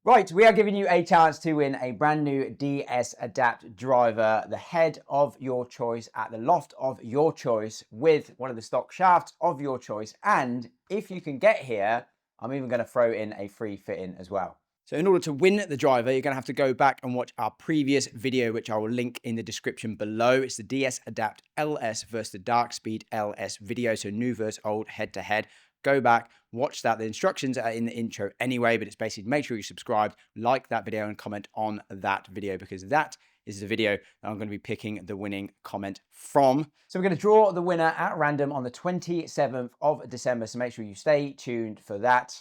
Right, we are giving you a chance to win a brand new DS Adapt driver, the head of your choice at the loft of your choice with one of the stock shafts of your choice. And if you can get here, I'm even going to throw in a free fit-in as well. So in order to win the driver, you're going to have to go back and watch our previous video, which I will link in the description below. It's the DS Adapt LS versus the Dark Speed LS video. So new versus old, head to head. Go back, watch that. The instructions are in the intro anyway, but it's basically make sure you subscribe, like that video, and comment on that video, because that is the video that I'm going to be picking the winning comment from. So we're going to draw the winner at random on the 27th of December. So make sure you stay tuned for that,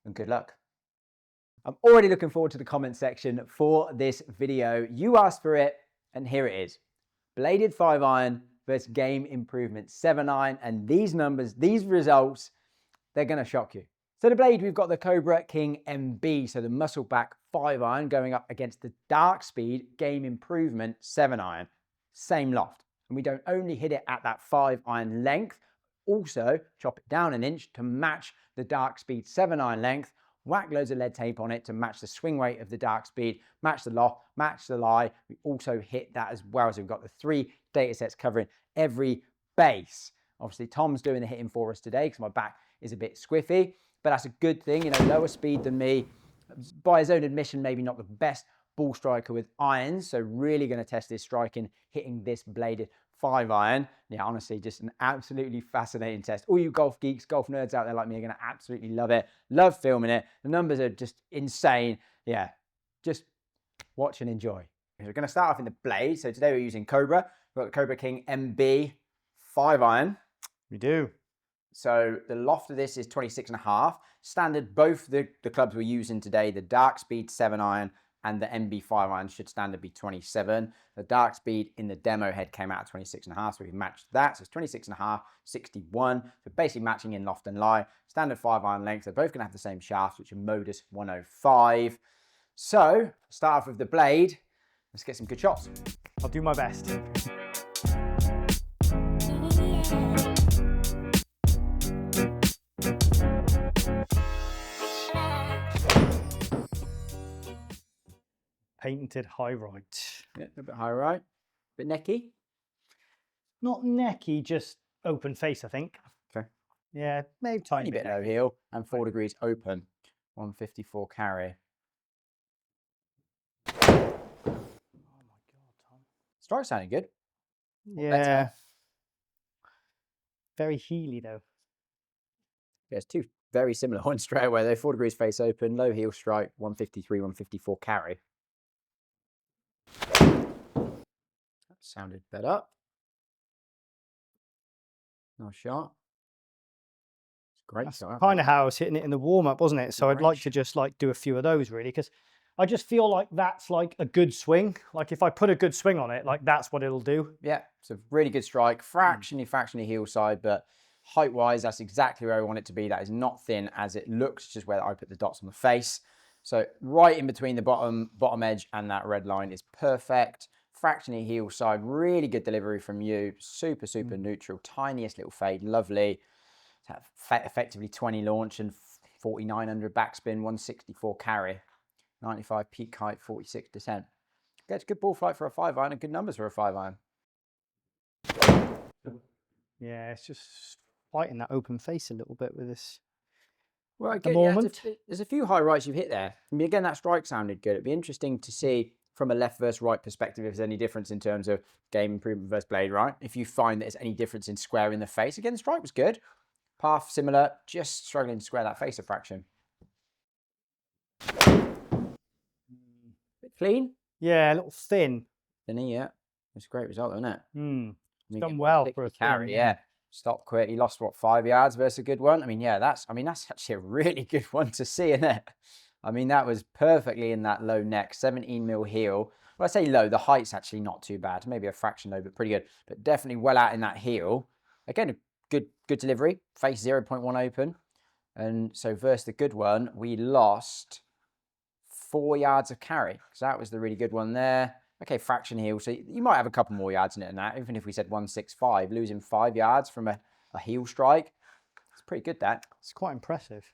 and good luck. I'm already looking forward to the comment section for this video. You asked for it, and here it is. Bladed 5-iron versus Game Improvement 7-iron, and these numbers, these results, they're going to shock you. So the blade, we've got the Cobra King MB, so the muscle back 5-iron going up against the Dark Speed Game Improvement 7-iron. Same loft. And we don't only hit it at that 5-iron length, also chop it down an inch to match the Dark Speed 7-iron length, whack loads of lead tape on it to match the swing weight of the Dark Speed, match the loft, match the lie. We also hit that as well, so we've got the 3 data sets covering every base. Obviously, Tom's doing the hitting for us today because my back is a bit squiffy, but that's a good thing, you know, lower speed than me. By his own admission, maybe not the best ball striker with irons, so really going to test his striking, hitting this bladed 5-iron. Yeah, honestly, just an absolutely fascinating test. All you golf geeks, golf nerds out there like me are going to absolutely love it. Love filming it. The numbers are just insane. Yeah, just watch and enjoy. We're going to start off in the blade. So today we're using Cobra. We've got the Cobra King MB 5-iron. We do. So the loft of this is 26.5. Standard, both the clubs we're using today, the Dark Speed 7-iron and the MB 5-iron should standard be 27. The Dark Speed in the demo head came out at 26.5, so we've matched that. So it's 26.5, 61. So basically matching in loft and lie. Standard 5-iron length. They're both going to have the same shafts, which are Modus 105. So start off with the blade. Let's get some good shots. I'll do my best. Painted high right. Yeah, a bit high right. Bit necky. Not necky, just open face, I think. Okay. Yeah, maybe tiny bit low heel and 4 degrees open. 154 carry. Oh my God, Tom. Strike sounding good. Yeah. Better. Very heely though. There's 2 very similar ones straight away. They're 4 degrees face open, low heel strike, 153, 154 carry. That sounded better. Nice shot. It's great. That's kind of how I was hitting it in the warm-up, wasn't it? So I'd like to just like do a few of those really, because I just feel like that's like a good swing. Like if I put a good swing on it, like that's what it'll do. Yeah, it's a really good strike. Fractionally heel side, but height-wise, that's exactly where I want it to be. That is not thin as it looks, just where I put the dots on the face. So right in between the bottom edge and that red line is perfect. Fractionally heel side, really good delivery from you. Super neutral, tiniest little fade, lovely. Effectively 20 launch and 4,900 backspin, 164 carry, 95 peak height, 46 descent. Gets good ball flight for a 5-iron and good numbers for a 5-iron. Yeah, it's just fighting that open face a little bit with this. Well, again, there's a few high rights you've hit there. I mean, again, that strike sounded good. It'd be interesting to see from a left versus right perspective if there's any difference in terms of game improvement versus blade right. If you find that there's any difference in square in the face. Again, the strike was good. Path similar, just struggling to square that face a fraction. Bit clean. Yeah, a little thin. Thinny, yeah. It's a great result, isn't it? It's done well for a carry, yeah. Stop quick. He lost, what, 5 yards versus a good one? I mean, yeah, that's actually a really good one to see, isn't it? I mean, that was perfectly in that low neck, 17 mil heel. Well, I say low, the height's actually not too bad. Maybe a fraction low, but pretty good. But definitely well out in that heel. Again, a good delivery. Face 0.1 open. And so versus the good one, we lost 4 yards of carry. So that was the really good one there. Okay, fraction heel. So you might have a couple more yards in it than that. Even if we said 165, losing 5 yards from a heel strike. It's pretty good, that. It's quite impressive.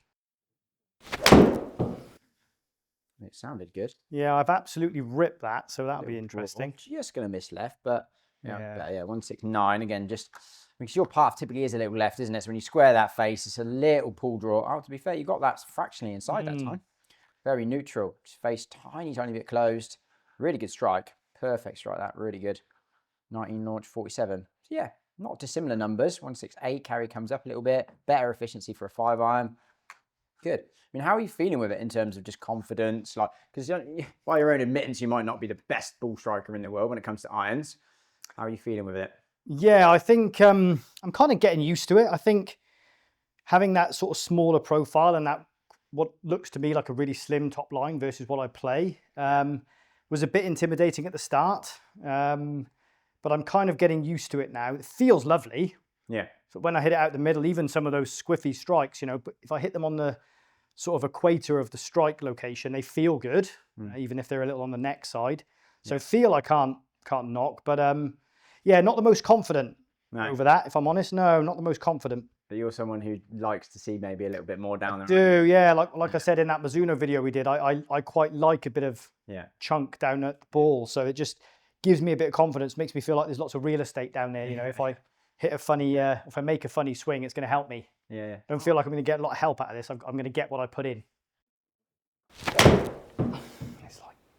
It sounded good. Yeah, I've absolutely ripped that, so that'll be Little draw. interesting. Just going to miss left, but Yeah. but yeah, 169 again. Just because your path typically is a little left, isn't it? So when you square that face, it's a little pull draw. Oh, to be fair, you got that fractionally inside that time. Very neutral. Just face tiny bit closed. Really good strike. Perfect strike. That really good. 19 launch 47. So yeah, not dissimilar numbers. 168 carry comes up a little bit. Better efficiency for a 5-iron. Good. I mean, how are you feeling with it in terms of just confidence? Like, because by your own admittance, you might not be the best ball striker in the world when it comes to irons. How are you feeling with it? Yeah, I think I'm kind of getting used to it. I think having that sort of smaller profile and that what looks to me like a really slim top line versus what I play was a bit intimidating at the start. But I'm kind of getting used to it now. It feels lovely. Yeah. So when I hit it out the middle, even some of those squiffy strikes, you know, but if I hit them on the sort of equator of the strike location, they feel good, even if they're a little on the neck side. So feel I can't knock, but yeah, not the most confident over that, if I'm honest. No, not the most confident. But you're someone who likes to see maybe a little bit more down there. Yeah. Like I said in that Mizuno video we did, I quite like a bit of chunk down at the ball. So it just gives me a bit of confidence, makes me feel like there's lots of real estate down there. You know, if I hit a funny, if I make a funny swing, it's going to help me. Yeah. Don't feel like I'm going to get a lot of help out of this. I'm going to get what I put in.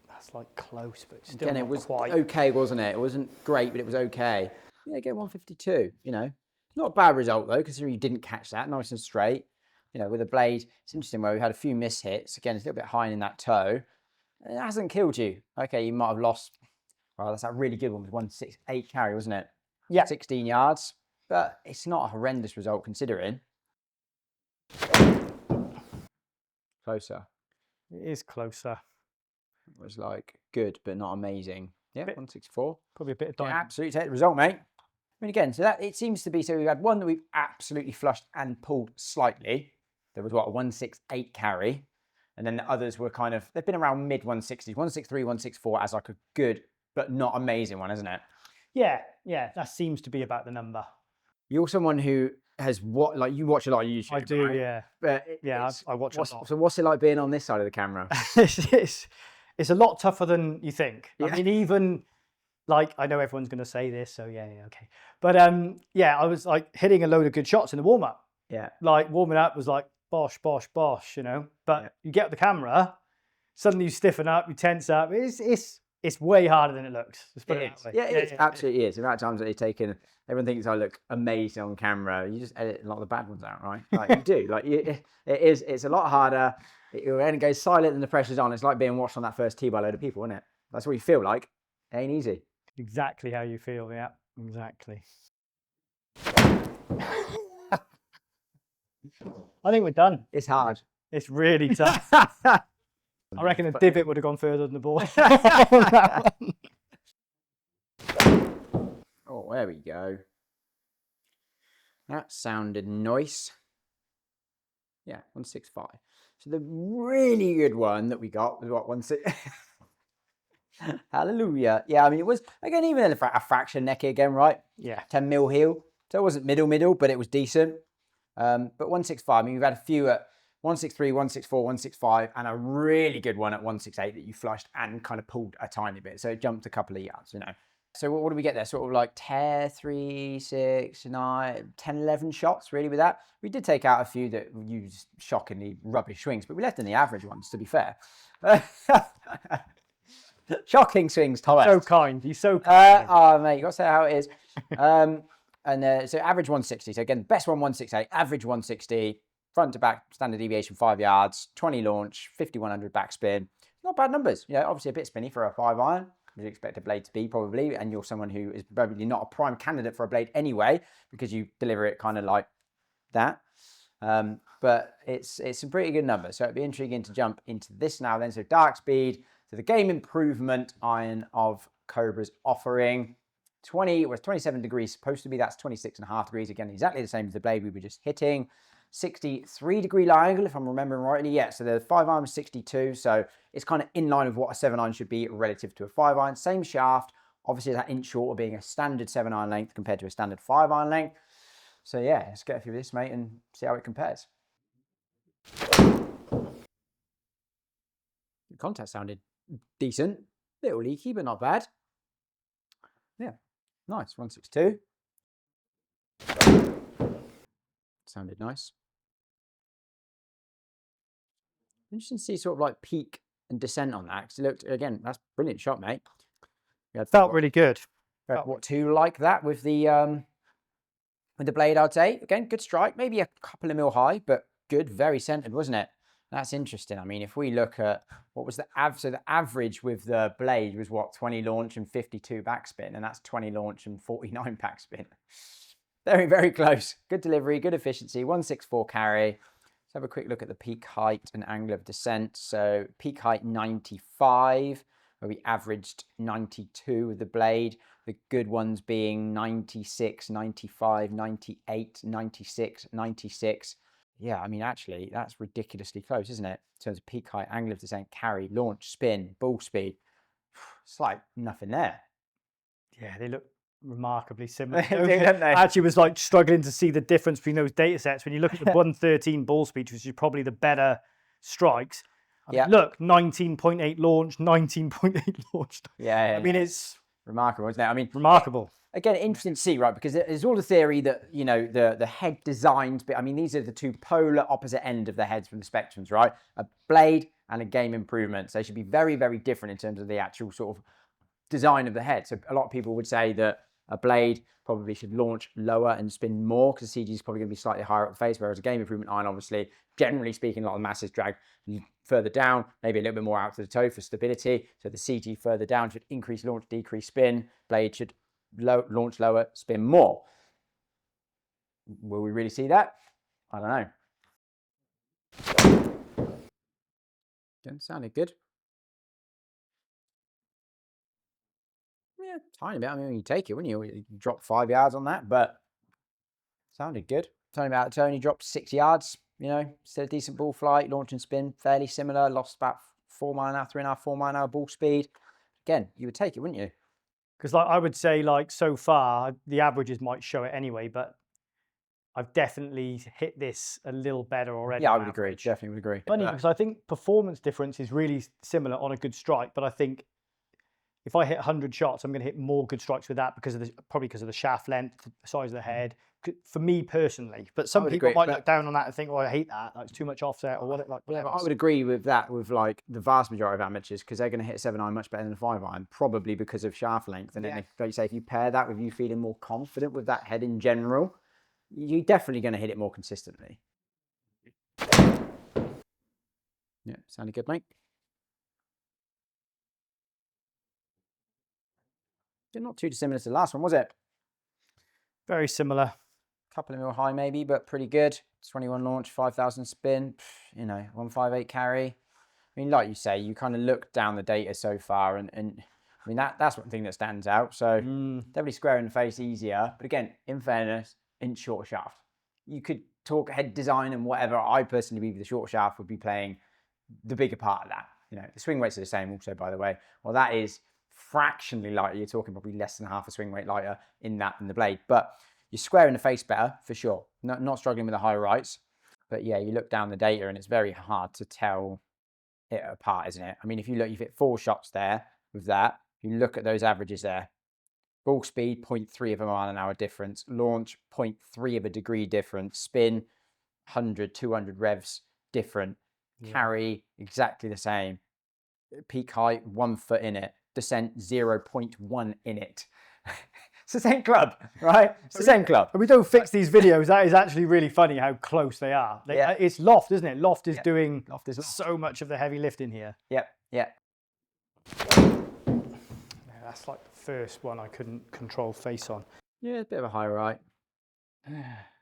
That's like close, but still again, not it was quite. Okay, wasn't it? It wasn't great, but it was okay. Yeah, again, 152. You know, not a bad result though, considering you didn't catch that, nice and straight. You know, with a blade, it's interesting where we had a few miss hits. Again, it's a little bit high in that toe. It hasn't killed you. Okay, you might have lost. Well, that's that really good one with 168 carry, wasn't it? Yeah. 16 yards, but it's not a horrendous result considering. Closer. It is closer. It was like good, but not amazing. Yeah, 164. Probably a bit of diamond. Absolutely take the result, mate. I mean, again, so that it seems to be, so we've had one that we've absolutely flushed and pulled slightly. There was what, a 168 carry. And then the others were kind of, they've been around mid 160s, 163, 164 as like a good, but not amazing one, isn't it? Yeah, that seems to be about the number. You're someone who has what, like you watch a lot of YouTube. I do, right? yeah. But I watch a lot. So what's it like being on this side of the camera? It's a lot tougher than you think. I mean, even like, I know everyone's going to say this, so yeah, okay. But yeah, I was like hitting a load of good shots in the warm up. Yeah. Like warming up was like bosh, you know. But you get the camera, suddenly you stiffen up, you tense up. It's way harder than it looks. Let's put it that way. Yeah, it absolutely is. The amount of times that you're taking, everyone thinks I look amazing on camera. You just edit a lot of the bad ones out, right? Like you do. Like it's a lot harder. When it goes silent and the pressure's on, it's like being watched on that first tee by a load of people, isn't it? That's what you feel like. It ain't easy. Exactly how you feel. Yeah, exactly. I think we're done. It's hard. It's really tough. I reckon a divot would have gone further than the ball. Oh, there we go. That sounded nice. Yeah, 165. So the really good one that we got was what, 16. Hallelujah. Yeah, I mean, it was, again, even a fraction necky again, right? Yeah. 10 mil heel. So it wasn't middle, but it was decent. But 165, I mean, we've had a few at 163, 164, 165, and a really good one at 168 that you flushed and kind of pulled a tiny bit. So it jumped a couple of yards, you know. So what do we get there? Sort of like 3, 6, 9, 10, 11 shots really with that. We did take out a few that used shockingly rubbish swings, but we left in the average ones, to be fair. Shocking swings, Thomas. So kind. You're so kind. Oh, mate, you got to say how it is. So average 160. So again, best one 168, average 160, front to back, standard deviation 5 yards, 20 launch, 5100 backspin. Not bad numbers. You know, obviously a bit spinny for a 5-iron. You'd expect a blade to be probably, and you're someone who is probably not a prime candidate for a blade anyway, because you deliver it kind of like that. But it's some pretty good numbers. So it'd be intriguing to jump into this now then. So dark speed, so the game improvement iron of Cobra's offering. 27 degrees supposed to be, that's 26.5 degrees. Again, exactly the same as the blade we were just hitting. 63-degree lie angle, if I'm remembering rightly. Yeah, so the 5-iron was 62, so it's kind of in line with what a 7-iron should be relative to a 5-iron. Same shaft, obviously that inch shorter being a standard 7-iron length compared to a standard 5-iron length. So yeah, let's get through this, mate, and see how it compares. contact sounded decent. Little leaky, but not bad. Yeah, nice. 162. Sounded nice. Interesting to see sort of like peak and descent on that, because it looked, again, that's brilliant shot, mate. Felt really good. What to like that with the blade, I'd say. Again, good strike, maybe a couple of mil high, but good, very centered, wasn't it? That's interesting. I mean, if we look at what was the average, so the average with the blade was what, 20 launch and 52 backspin, and that's 20 launch and 49 backspin. Very, very close. Good delivery, good efficiency, 164 carry. Let's have a quick look at the peak height and angle of descent. So peak height 95, where we averaged 92 with the blade. The good ones being 96, 95, 98, 96, 96. Yeah, I mean, actually, that's ridiculously close, isn't it? In terms of peak height, angle of descent, carry, launch, spin, ball speed. It's like nothing there. Yeah, they look remarkably similar. Don't they? I actually was like struggling to see the difference between those data sets. When you look at the 113 ball speed, which is probably the better strikes. I mean, look, 19.8 launch, 19.8 launch. Yeah, I mean, it's remarkable, isn't it? I mean, remarkable. Again, interesting to see, right? Because there's all the theory that, you know, the head designs, but I mean, these are the two polar opposite end of the heads from the spectrums, right? A blade and a game improvement. So they should be very, very different in terms of the actual sort of design of the head. So a lot of people would say that a blade probably should launch lower and spin more, because the CG is probably going to be slightly higher up the face, whereas a game improvement iron, obviously, generally speaking, a lot of masses drag further down, maybe a little bit more out to the toe for stability. So the CG further down should increase launch, decrease spin. Blade should launch lower, spin more. Will we really see that? I don't know. Again, sounded good. Yeah, tiny bit. I mean, you take it, wouldn't you? You drop 5 yards on that, but sounded good. Tony dropped 6 yards. You know, still a decent ball flight, launch and spin, fairly similar. Lost about 4 mile an hour, 3.5, 4 mile an hour ball speed. Again, you would take it, wouldn't you? Because like I would say, like so far, the averages might show it anyway, but I've definitely hit this a little better already. Yeah, I would agree. Definitely would agree. Funny, because I think performance difference is really similar on a good strike, but I think if I hit 100 shots, I'm going to hit more good strikes with that because of the, probably because of the shaft length, the size of the head. For me personally, but some people might look down on that and think, "Oh, I hate that. Like, it's too much offset or what." Like, whatever. I would agree with that with like the vast majority of amateurs, because they're going to hit a 7-iron much better than a 5-iron, probably because of shaft length. And then, like you say, if you pair that with you feeling more confident with that head in general, you're definitely going to hit it more consistently. Yeah, sounded good, mate. Not too dissimilar to the last one, was it? Very similar. Couple of mil high maybe, but pretty good. 21 launch, 5,000 spin, you know, 158 carry. I mean, like you say, you kind of look down the data so far, and I mean, that's one thing that stands out. So definitely square in the face easier. But again, in fairness, in short shaft. You could talk head design and whatever. I personally believe the short shaft would be playing the bigger part of that. You know, the swing weights are the same also, by the way. Well, that is fractionally lighter. You're talking probably less than half a swing weight lighter in that than the blade. But you're square in the face better, for sure. Not struggling with the high rights. But yeah, you look down the data and it's very hard to tell it apart, isn't it? I mean, if you look, you've hit 4 shots there with that. You look at those averages there. Ball speed, 0.3 of a mile an hour difference. Launch, 0.3 of a degree difference. Spin, 100, 200 revs different. Carry, exactly the same. Peak height, 1 foot in it. Descent, 0.1 in it. It's the same club, right? It's the same club. We don't fix these videos. That is actually really funny how close they are. It's Loft, isn't it? Loft is doing so much of the heavy lifting here. Yeah. That's like the first one I couldn't control face on. Yeah, it's a bit of a high right.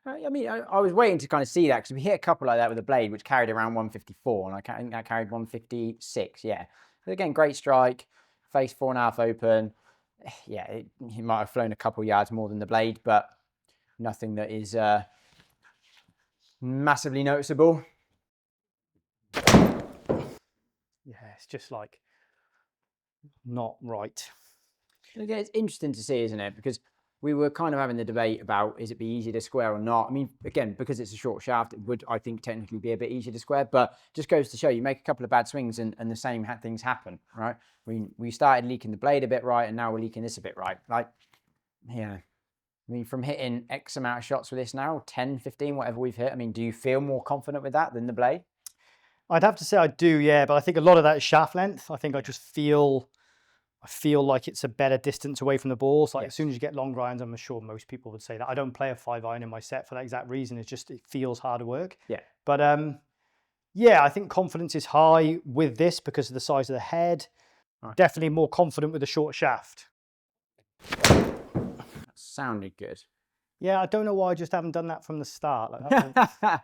I mean, I was waiting to kind of see that, because we hit a couple like that with a blade, which carried around 154, and I think that carried 156. Yeah. But again, great strike. Face 4.5 open. Yeah, he might have flown a couple yards more than the blade, but nothing that is massively noticeable. Yeah, it's just like not right. Again, it's interesting to see, isn't it? Because we were kind of having the debate about, is it be easier to square or not? I mean, again, because it's a short shaft, it would, I think, technically be a bit easier to square, but just goes to show you make a couple of bad swings and the same things happen, right? We started leaking the blade a bit right, and now we're leaking this a bit right. Like, yeah. I mean, from hitting X amount of shots with this now, 10, 15, whatever we've hit, I mean, do you feel more confident with that than the blade? I'd have to say I do, yeah, but I think a lot of that is shaft length. I think I just feel like it's a better distance away from the ball. So like as soon as you get long irons, I'm sure most people would say that. I don't play a 5-iron in my set for that exact reason. It's just, it feels harder work. Yeah. But yeah, I think confidence is high with this because of the size of the head. Right. Definitely more confident with a short shaft. That sounded good. Yeah, I don't know why I just haven't done that from the start. Like that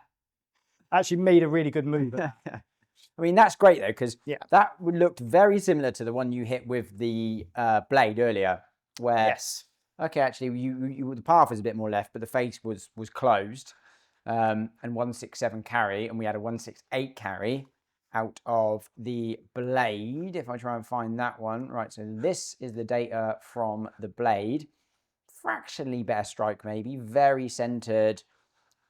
actually made a really good move. I mean, that's great though, because that looked very similar to the one you hit with the blade earlier, where okay, actually, you the path was a bit more left, but the face was closed, and 167 carry, and we had a 168 carry out of the blade. If I try and find that one, right? So this is the data from the blade. Fractionally better strike, maybe very centered,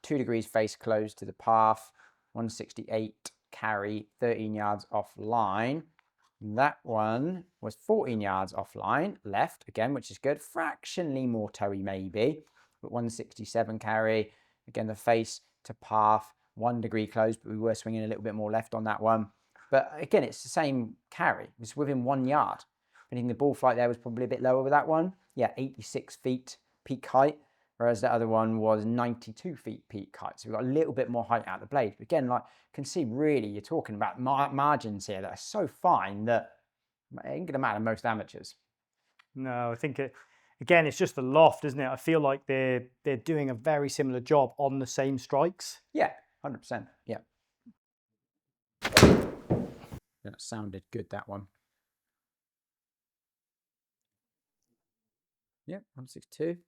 2 degrees face closed to the path, 168 carry, 13 yards offline. That one was 14 yards offline, left again, which is good. Fractionally more toey maybe, but 167 carry. Again, the face to path, 1 degree closed, but we were swinging a little bit more left on that one. But again, it's the same carry. It's within 1 yard. I think the ball flight there was probably a bit lower with that one. Yeah, 86 feet peak height, whereas the other one was 92 feet peak height. So we've got a little bit more height out of the blade. But again, like, can see really you're talking about margins here that are so fine that it ain't gonna matter most amateurs. No, I think again, it's just the loft, isn't it? I feel like they're doing a very similar job on the same strikes. Yeah, 100%. Yeah. That sounded good, that one. Yeah, 162.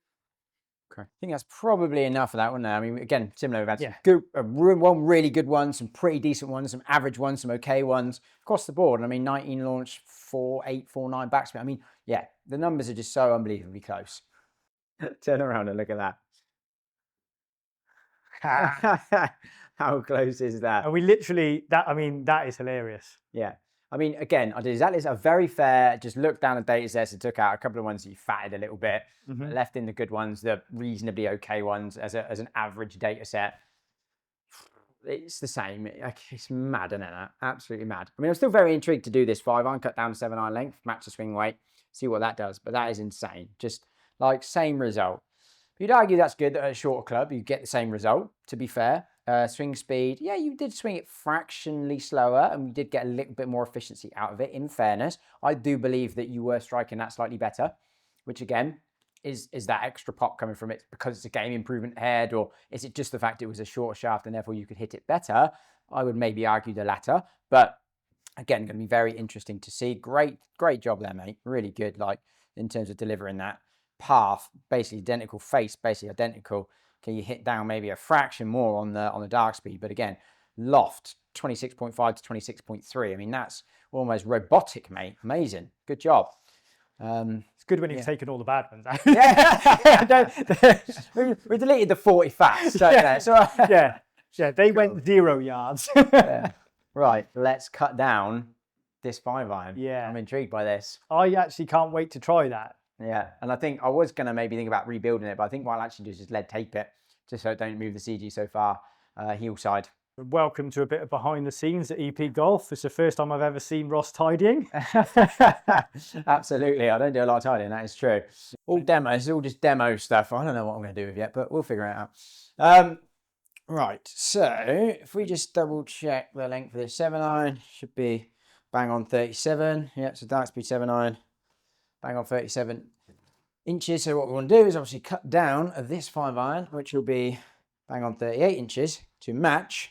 Okay. I think that's probably enough of that one now. I mean, again, similar. We've had some good, one really good one, some pretty decent ones, some average ones, some okay ones across the board. And I mean, 19 launch, 4.8, 4.9 backspin. I mean, yeah, the numbers are just so unbelievably close. Turn around and look at that. How close is that? And we literally, I mean, that is hilarious. Yeah. I mean, again, I did exactly a very fair, just looked down the data sets and took out a couple of ones that you fatted a little bit, left in the good ones, the reasonably okay ones as an average data set. It's the same. It's mad, isn't it? Absolutely mad. I mean, I'm still very intrigued to do this 5-iron, cut down to 7-iron length, match the swing weight, see what that does. But that is insane. Just like same result. You'd argue that's good that at a shorter club, you get the same result, to be fair. Swing speed, yeah, you did swing it fractionally slower and we did get a little bit more efficiency out of it, in fairness. I do believe that you were striking that slightly better, which again, is that extra pop coming from it because it's a game improvement head, or is it just the fact it was a shorter shaft and therefore you could hit it better? I would maybe argue the latter, but again, going to be very interesting to see. Great job there, mate. Really good, like, in terms of delivering that path, basically identical, face basically identical. Can you hit down maybe a fraction more on the dark speed? But again, loft 26.5 to 26.3. I mean, that's almost robotic, mate. Amazing. Good job. It's good when you've taken all the bad ones out. we deleted the 40 fats. So, they went 0 yards. Right, let's cut down this 5-iron. Yeah. I'm intrigued by this. I actually can't wait to try that. Yeah, and I think I was going to maybe think about rebuilding it, but I think what I'll actually do is just lead tape it, just so it don't move the CG so far heel side. Welcome to a bit of behind the scenes at EP Golf. It's the first time I've ever seen Ross tidying. Absolutely, I don't do a lot of tidying, that is true. All demo, it's all just demo stuff. I don't know what I'm going to do with it yet, but we'll figure it out. Right, so if we just double check the length of this 7-iron, should be bang on 37. Yeah, so dark speed 7-iron. Bang on 37 inches. So what we want to do is obviously cut down of this 5-iron, which will be bang on 38 inches to match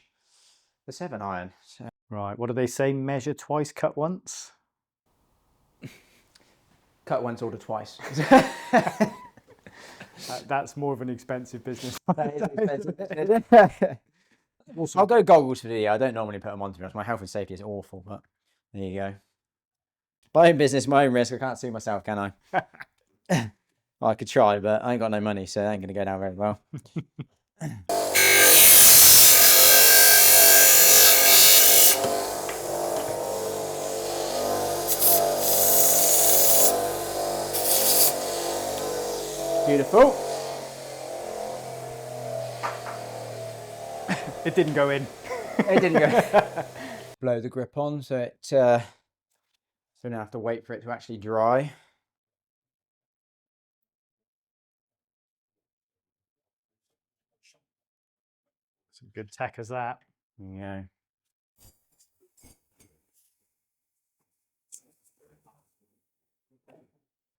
the 7-iron. So, right, what do they say? Measure twice, cut once? Cut once, order twice. That's more of an expensive business. That is expensive. I'll go goggles for the year. I don't normally put them on, to be honest. My health and safety is awful, but there you go. My own business, my own risk. I can't sue myself, can I? Well, I could try, but I ain't got no money, so it ain't going to go down very well. Beautiful. It didn't go in. It didn't go. Blow the grip on, so it so now I have to wait for it to actually dry. Some good tech as that. Yeah.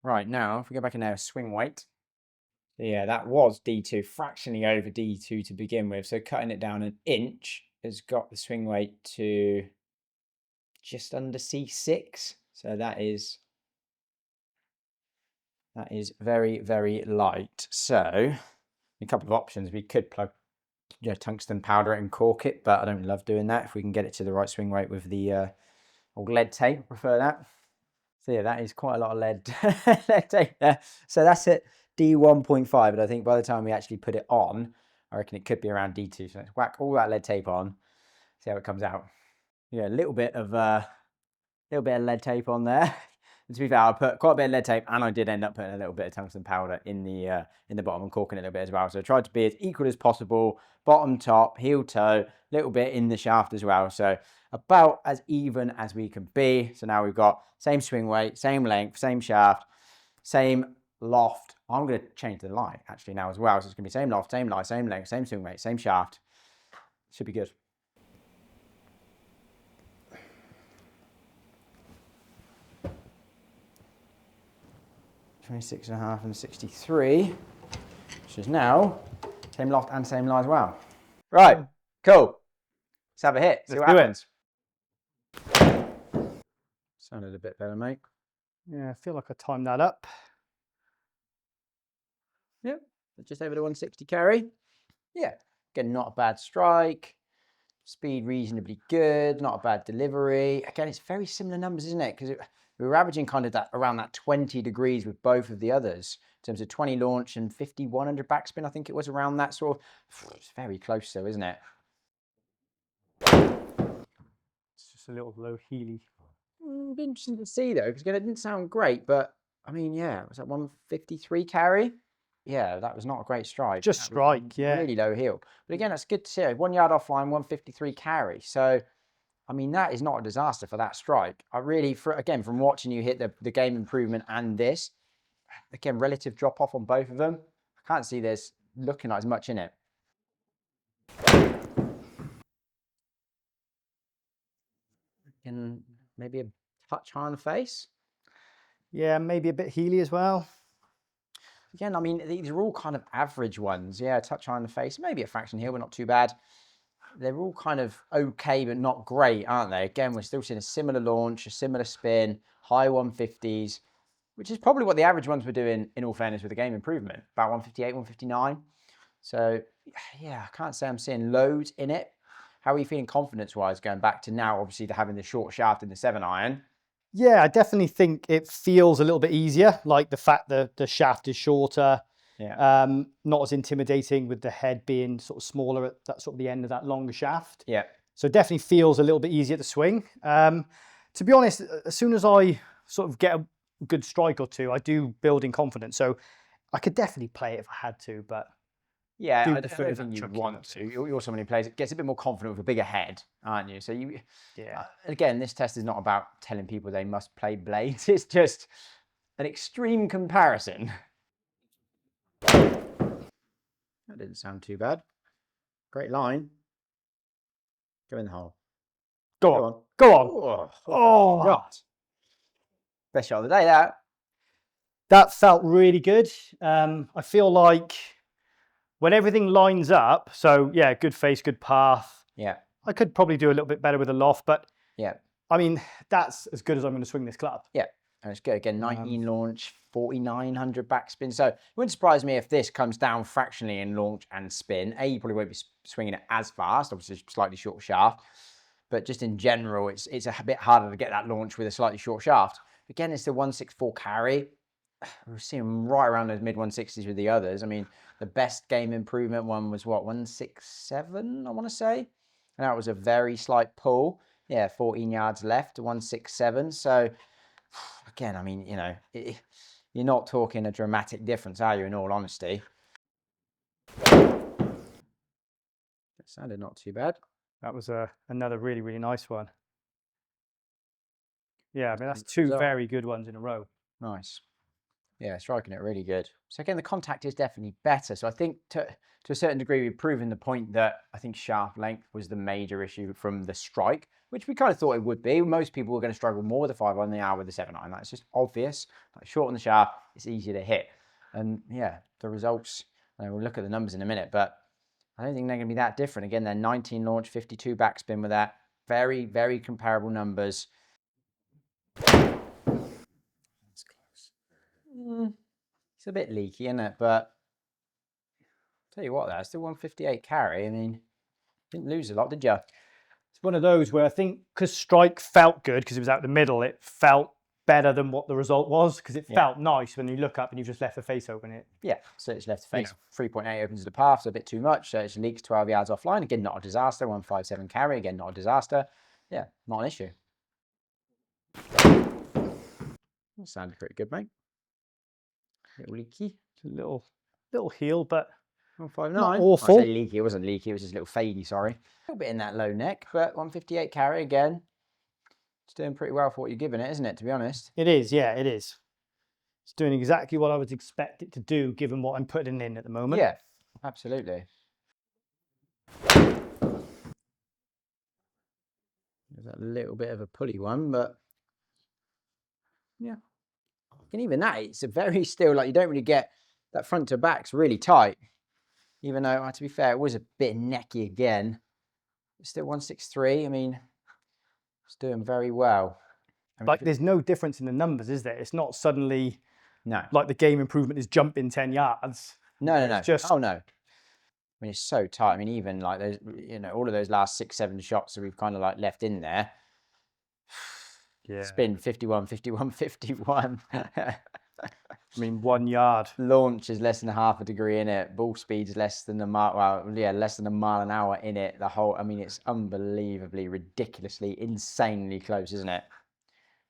Right, now if we go back in there, swing weight. Yeah, that was D2, fractionally over D2 to begin with. So cutting it down an inch has got the swing weight to just under C6. So that is very, very light. So a couple of options. We could plug tungsten powder it and cork it, but I don't love doing that. If we can get it to the right swing weight with the old lead tape, I prefer that. So yeah, that is quite a lot of lead, lead tape there. So that's it. D1.5, but I think by the time we actually put it on, I reckon it could be around D2. So let's whack all that lead tape on, see how it comes out. Yeah, a little bit of lead tape on there. And to be fair, I put quite a bit of lead tape, and I did end up putting a little bit of tungsten powder in the bottom and corking it a little bit as well. So I tried to be as equal as possible, bottom, top, heel, toe, little bit in the shaft as well. So about as even as we can be. So now we've got same swing weight, same length, same shaft, same loft. I'm going to change the lie actually now as well. So it's going to be same loft, same lie, same length, same swing weight, same shaft. Should be good. $26.5 and 63, which is now same loft and same lie as well. Right, cool. Let's have a hit. See what happens. Sounded a bit better, mate. Yeah, I feel like I timed that up. Yep, just over the 160 carry. Yeah, again, not a bad strike. Speed reasonably good, not a bad delivery. Again, it's very similar numbers, isn't it? Because we were averaging kind of that around that 20 degrees with both of the others in terms of 20 launch and 5100 backspin. I think it was around that sort of. It's very close, though, isn't it? It's just a little low heely. Be interesting to see though, because again, it didn't sound great, but I mean, yeah, was that 153 carry? Yeah, that was not a great strike. Just strike, yeah. Really low heel. But again, that's good to see. 1 yard offline, 153 carry. So, I mean, that is not a disaster for that strike. I really, again, from watching you hit the game improvement and this, again, relative drop off on both of them. I can't see there's looking like as much in it. And maybe a touch high on the face. Yeah, maybe a bit heely as well. Again, I mean, these are all kind of average ones. Yeah, touch high on the face, maybe a fraction here, but not too bad. They're all kind of okay, but not great, aren't they? Again, we're still seeing a similar launch, a similar spin, high 150s, which is probably what the average ones were doing, in all fairness, with the game improvement, about 158, 159. So, yeah, I can't say I'm seeing loads in it. How are you feeling confidence-wise going back to now, obviously, to having the short shaft in the 7-iron? Yeah, I definitely think it feels a little bit easier, like the fact that the shaft is shorter, not as intimidating with the head being sort of smaller at that sort of the end of that longer shaft. Yeah. So it definitely feels a little bit easier to swing. To be honest, as soon as I sort of get a good strike or two, I do build in confidence. So I could definitely play it if I had to, but yeah, I don't think you want to. You're someone who plays it, gets a bit more confident with a bigger head, aren't you? So again, this test is not about telling people they must play blades. It's just an extreme comparison. That didn't sound too bad. Great line. Go in the hole. Go on. Go on. Oh, shot. Best shot of the day, that felt really good. I feel like when everything lines up, so yeah, good face, good path. Yeah. I could probably do a little bit better with a loft, but yeah, I mean, that's as good as I'm going to swing this club. Yeah, and it's good. Again, 19 launch, 4,900 backspin. So it wouldn't surprise me if this comes down fractionally in launch and spin. You probably won't be swinging it as fast, obviously slightly short shaft, but just in general, it's a bit harder to get that launch with a slightly short shaft. Again, it's the 164 carry. we're seeing right around those mid 160s with the others. I mean, the best game improvement one was what, 167, I want to say, and that was a very slight pull. Yeah, 14 yards left to 167. So again, I mean, you're not talking a dramatic difference, are you? In all honesty, it sounded not too bad. That was another really, really nice one. Yeah, I mean, that's two very good ones in a row. Nice. Yeah, striking it really good. So again, the contact is definitely better. So I think to a certain degree, we've proven the point that I think shaft length was the major issue from the strike, which we kind of thought it would be. Most people were going to struggle more with the 5 iron than they are with the 7 iron. That's just obvious. Like short on the shaft, it's easier to hit. And yeah, the results, we'll look at the numbers in a minute, but I don't think they're going to be that different. Again, they're 19 launch, 52 backspin with that. Very, very comparable numbers. That's close. It's a bit leaky, isn't it? But tell you what, that's still 158 carry. I mean, didn't lose a lot, did you? It's one of those where I think because strike felt good because it was out the middle, it felt better than what the result was because it felt nice when you look up and you just left the face open. So it's left the face. 3.8 opens the path, so a bit too much. So it leaks 12 yards offline. Again, not a disaster. 157 carry. Again, not a disaster. Yeah, not an issue. That sounded pretty good, mate. A little leaky. It's a little heel, but 159. Not awful. I say leaky. It wasn't leaky. It was just a little fadey, sorry. A little bit in that low neck, but 158 carry again. It's doing pretty well for what you're giving it, isn't it, to be honest? It is, yeah, it is. It's doing exactly what I would expect it to do, given what I'm putting in at the moment. Yeah, absolutely. There's a little bit of a pulley one, but yeah. And even that, it's a very still, like you don't really get that front to back's really tight. Even though, to be fair, it was a bit necky again. It's still 163. I mean, it's doing very well. I mean, like there's no difference in the numbers, is there? It's not suddenly no, like the game improvement is jumping 10 yards. No. It's just, oh no. I mean, it's so tight. I mean, even like those, all of those last 6, 7 shots that we've kind of like left in there. Yeah. Spin 51, 51, 51. I mean, 1 yard. Launch is less than half a degree in it. Ball speed's less than a mile. Well, yeah, less than a mile an hour in it. I mean, it's unbelievably, ridiculously, insanely close, isn't it?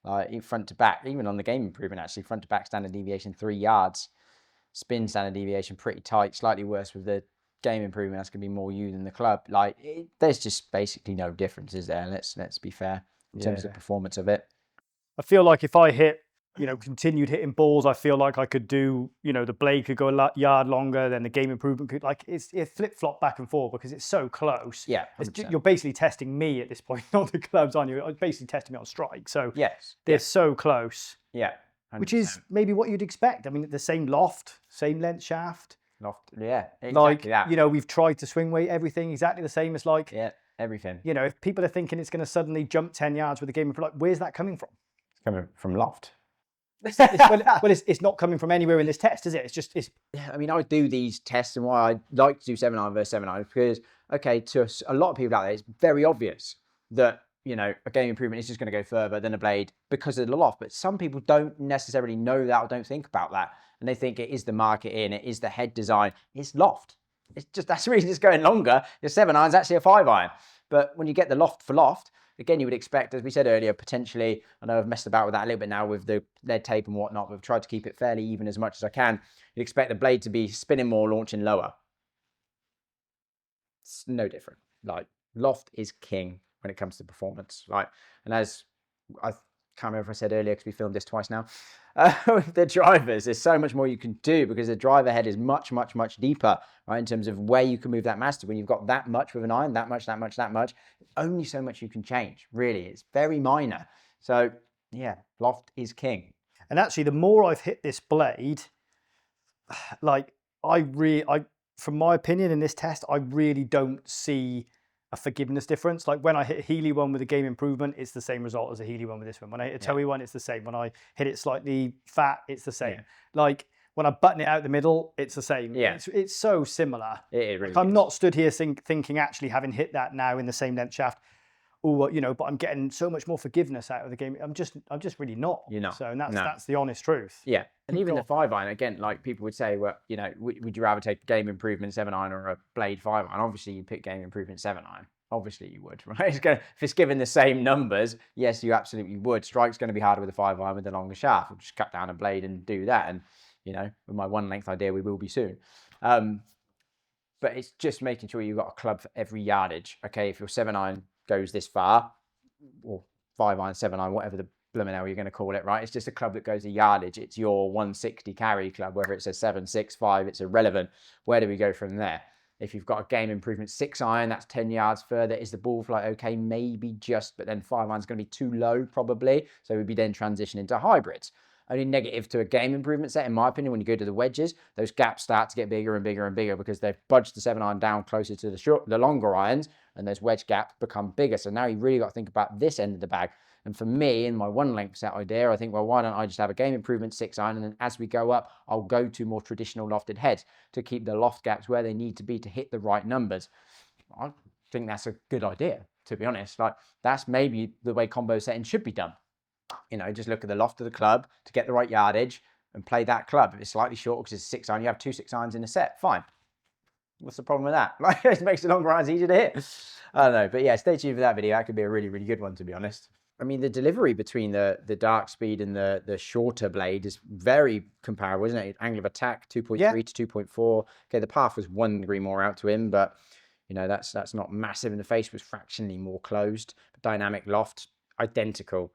Like front to back, even on the game improvement, actually, front to back standard deviation 3 yards. Spin standard deviation pretty tight. Slightly worse with the game improvement. That's going to be more you than the club. Like, there's just basically no difference, is there? Let's be fair in terms of the performance of it. I feel like if I hit, continued hitting balls, I feel like I could do, the blade could go a yard longer, then the game improvement could, like, it flip-flop back and forth because it's so close. Yeah, you're basically testing me at this point, not the clubs, aren't you? You're basically testing me on strike. So yes, they're so close. Yeah. 100%. Which is maybe what you'd expect. I mean, the same loft, same length shaft. Loft, yeah, exactly that. We've tried to swing weight everything exactly the same as like... Yeah, everything. If people are thinking it's going to suddenly jump 10 yards with the game, like, where's that coming from? It's coming from loft. It's not coming from anywhere in this test, is it? Yeah, I mean, I do these tests, and why I like to do 7 iron versus 7 iron because, okay, to a lot of people out there, it's very obvious that a game improvement is just going to go further than a blade because of the loft. But some people don't necessarily know that or don't think about that, and they think it is the marketing, it is the head design, it's loft. It's just that's the reason it's going longer. Your 7 iron's actually a 5 iron, but when you get the loft for loft. Again, you would expect, as we said earlier, potentially, I know I've messed about with that a little bit now with the lead tape and whatnot, but I've tried to keep it fairly even as much as I can. You'd expect the blade to be spinning more, launching lower. It's no different. Like, loft is king when it comes to performance, right? And as I can't remember if I said earlier, because we filmed this twice now, with the drivers, there's so much more you can do because the driver head is much, much, much deeper, right, in terms of where you can move that mass to. When you've got that much with an iron, that much, only so much you can change, really. It's very minor. So, yeah, loft is king. And actually, the more I've hit this blade, like, from my opinion in this test, I really don't see a forgiveness difference. Like when I hit a Healy one with a game improvement, it's the same result as a Healy one with this one. When I hit a Toei one, it's the same. When I hit it slightly fat, it's the same. Like when I button it out the middle, it's the same. Yeah. It's so similar. It really I'm not stood here thinking actually having hit that now in the same length shaft, oh, you know, but I'm getting so much more forgiveness out of the game. I'm just really not. You're not. So, and No. that's the honest truth. Yeah. And even Go the 5-iron, again, like people would say, well, you know, would you rather take a game improvement 7-iron or a blade 5-iron? Obviously, you pick game improvement 7-iron. Obviously, you would, right? If it's given the same numbers, yes, you absolutely would. Strike's going to be harder with a 5-iron with the longer shaft. We'll just cut down a blade and do that. And, you know, with my one length idea, we will be soon. But it's just making sure you've got a club for every yardage. Okay, if your 7-iron goes this far, or 5-iron, 7-iron, whatever the blooming hell you're going to call it, right? It's just a club that goes a yardage. It's your 160 carry club, whether it's a 7, 6, 5, it's irrelevant. Where do we go from there? If you've got a game improvement 6-iron, that's 10 yards further. Is the ball flight okay? Maybe just, but then 5-iron's going to be too low probably. So we'd be then transitioning to hybrids. Only negative to a game improvement set, in my opinion, when you go to the wedges, those gaps start to get bigger and bigger and bigger because they've budged the 7-iron down closer to the longer irons, and those wedge gaps become bigger. So now you've really got to think about this end of the bag. And for me, in my one length set idea, I think, well, why don't I just have a game improvement 6-iron, and then as we go up, I'll go to more traditional lofted heads to keep the loft gaps where they need to be to hit the right numbers. I think that's a good idea, to be honest. Like, that's maybe the way combo setting should be done. You know, just look at the loft of the club to get the right yardage and play that club. If it's slightly short because it's 6-iron, you have 2 6-irons in a set, fine. What's the problem with that? Like, it makes the longer irons easier to hit. I don't know, but yeah, stay tuned for that video. That could be a really, really good one, to be honest. I mean, the delivery between the dark speed and the shorter blade is very comparable, isn't it? Angle of attack, 2.3 to 2.4. Okay, the path was 1 degree more out to him, but, you know, that's not massive. And the face was fractionally more closed. Dynamic loft, identical.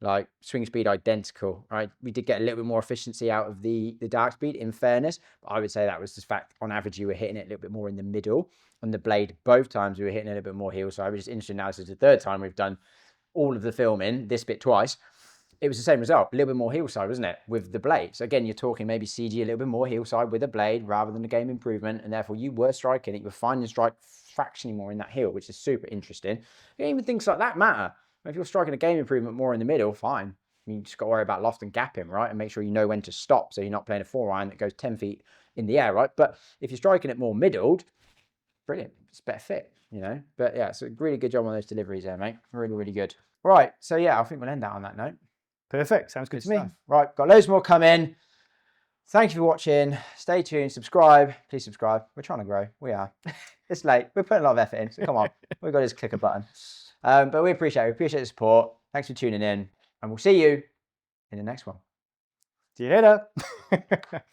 Like, swing speed identical, right? We did get a little bit more efficiency out of the dark speed, in fairness, but I would say that was the fact, on average, you were hitting it a little bit more in the middle. On the blade, both times we were hitting it a little bit more heel side, which is interesting. Now this is the 3rd time we've done all of the filming, this bit twice. It was the same result, a little bit more heel side, wasn't it, with the blade? So again, you're talking maybe CG a little bit more heel side with a blade rather than the game improvement, and therefore you were striking it, you were finding strike fractionally more in that heel, which is super interesting. Even things like that matter. If you're striking a game improvement more in the middle, fine. You just got to worry about loft and gapping, right? And make sure you know when to stop so you're not playing a 4-iron that goes 10 feet in the air, right? But if you're striking it more middled, brilliant. It's better fit, you know? But yeah, it's a really good job on those deliveries there, mate. Really, really good. Right, so yeah, I think we'll end that on that note. Perfect. Sounds good to me. Right, got loads more coming. Thank you for watching. Stay tuned. Subscribe. Please subscribe. We're trying to grow. We are. It's late. We're putting a lot of effort in, so come on. We've got to just click a button. But we appreciate it. We appreciate the support. Thanks for tuning in. And we'll see you in the next one. See you later.